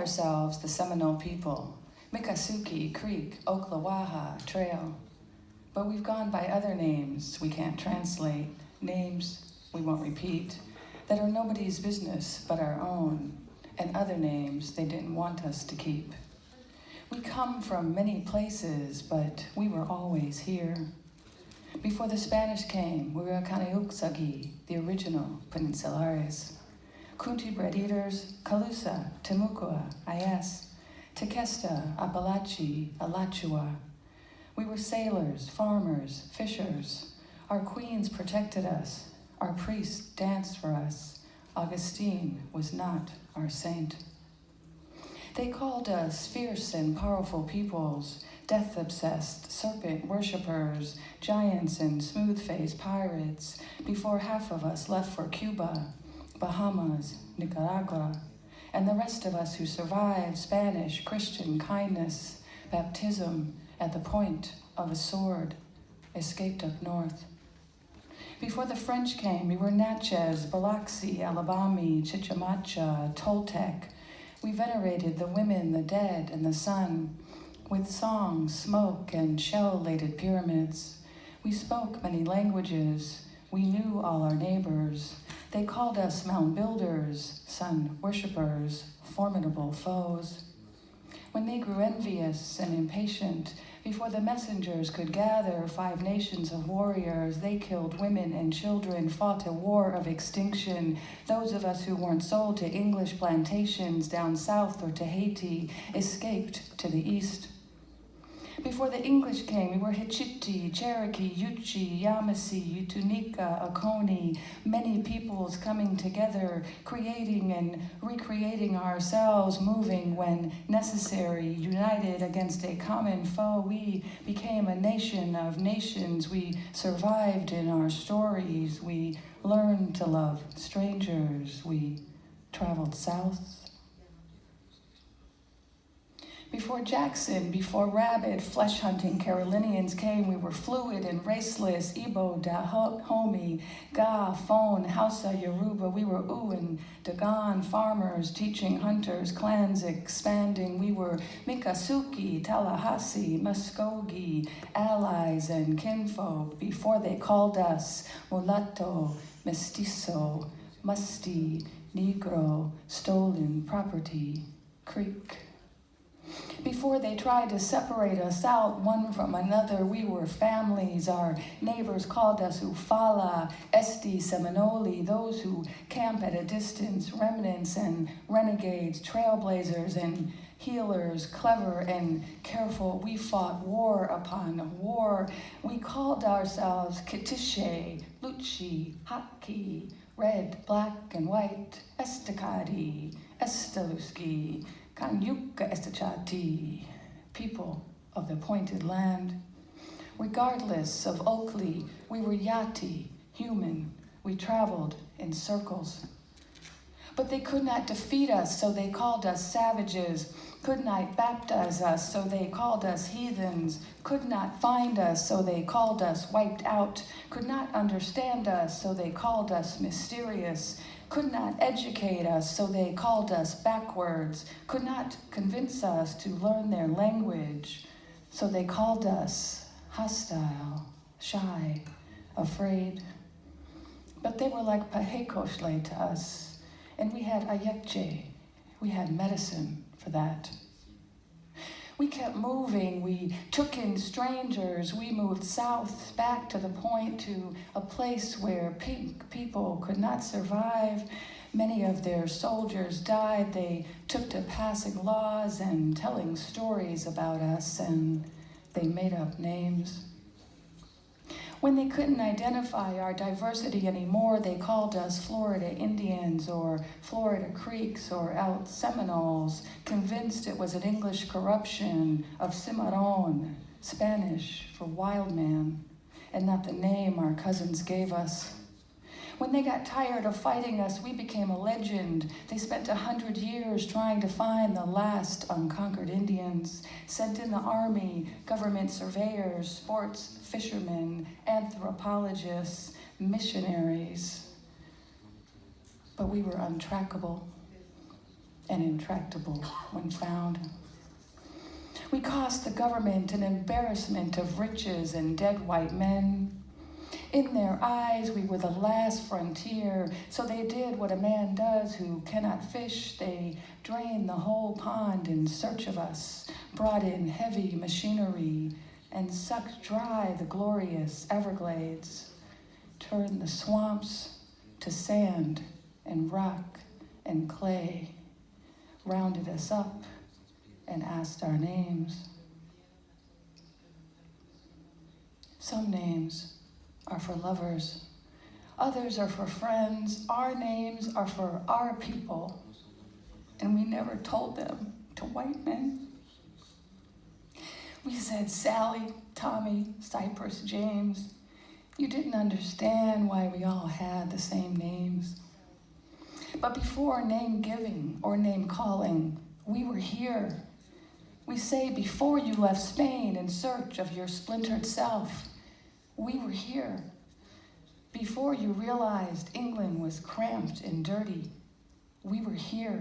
ourselves the Seminole people, Mikasiki Creek, Oklawaha Trail. But we've gone by other names we can't translate, names we won't repeat, that are nobody's business but our own, and other names they didn't want us to keep. We come from many places, but we were always here. Before the Spanish came, we were Kanayuksagi, the original Peninsulares. Kunti bread eaters, Calusa, Temukua, Ayas, Tequesta, Apalachi, Alachua. We were sailors, farmers, fishers. Our queens protected us. Our priests danced for us. Augustine was not our saint. They called us fierce and powerful peoples, death-obsessed serpent worshippers, giants and smooth-faced pirates, before half of us left for Cuba, Bahamas, Nicaragua, and the rest of us who survived Spanish Christian kindness, baptism at the point of a sword, escaped up north. Before the French came, we were Natchez, Biloxi, Alabami, Chichamacha, Toltec. We venerated the women, the dead, and the sun, with song, smoke, and shell-laden pyramids. We spoke many languages. We knew all our neighbors. They called us mound builders, sun worshippers, formidable foes. When they grew envious and impatient, before the messengers could gather 5 nations of warriors, they killed women and children, fought a war of extinction. Those of us who weren't sold to English plantations down south or to Haiti escaped to the east. Before the English came, we were Hichiti, Cherokee, Yuchi, Yamasee, Utunica, Oconee, many peoples coming together, creating and recreating ourselves, moving when necessary, united against a common foe. We became a nation of nations. We survived in our stories. We learned to love strangers. We traveled south. Before Jackson, before rabid, flesh-hunting Carolinians came, we were fluid and raceless, Igbo, Dahomey, Ga, Fon, Hausa, Yoruba. We were Uwan, Dagon, farmers, teaching hunters, clans expanding. We were Mikasuki, Tallahassee, Muskogee, allies and kinfolk, before they called us mulatto, mestizo, musty, Negro, stolen property, Creek. Before they tried to separate us out one from another, we were families. Our neighbors called us Ufala, Esti, Seminole, those who camp at a distance, remnants and renegades, trailblazers and healers, clever and careful. We fought war upon war. We called ourselves Kitishe, Luchi, Haki, red, black, and white, Estakadi, Estaluski, Kanyuka Estachati, people of the appointed land. Regardless of Oakley, we were Yati, human. We traveled in circles. But they could not defeat us, so they called us savages. Could not baptize us, so they called us heathens. Could not find us, so they called us wiped out. Could not understand us, so they called us mysterious. Could not educate us, so they called us backwards. Could not convince us to learn their language, so they called us hostile, shy, afraid. But they were like pahekoshle to us, and we had ayekche. We had medicine for that. We kept moving. We took in strangers. We moved south, back to the point, to a place where pink people could not survive. Many of their soldiers died. They took to passing laws and telling stories about us, and they made up names. When they couldn't identify our diversity anymore, they called us Florida Indians or Florida Creeks or out Seminoles, convinced it was an English corruption of Cimarron, Spanish for wild man, and not the name our cousins gave us. When they got tired of fighting us, we became a legend. They spent 100 years trying to find the last unconquered Indians, sent in the army, government surveyors, sports fishermen, anthropologists, missionaries. But we were untrackable. and intractable when found. We cost the government an embarrassment of riches and dead white men. In their eyes, we were the last frontier, so they did what a man does who cannot fish. They drained the whole pond in search of us, brought in heavy machinery, and sucked dry the glorious Everglades, turned the swamps to sand and rock and clay, rounded us up and asked our names. Some names are for lovers. Others are for friends. Our names are for our people, and we never told them to white men. We said Sally, Tommy, Cypress, James. You didn't understand why we all had the same names. But before name giving or name calling, we were here. We say before you left Spain in search of your splintered self, we were here. Before you realized England was cramped and dirty, we were here.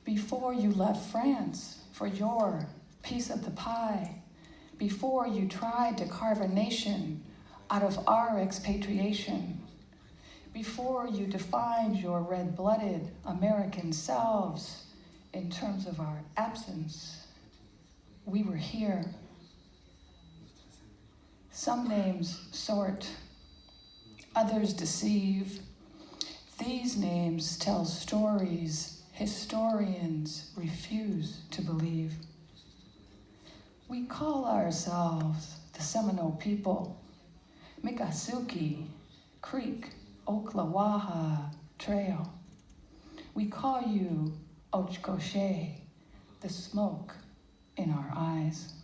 Before you left France for your piece of the pie, before you tried to carve a nation out of our expatriation, before you defined your red-blooded American selves in terms of our absence, we were here. Some names sort, others deceive. These names tell stories historians refuse to believe. We call ourselves the Seminole people, Mikasiki, Creek, Oklawaha Trail. We call you Ochkoche, the smoke in our eyes.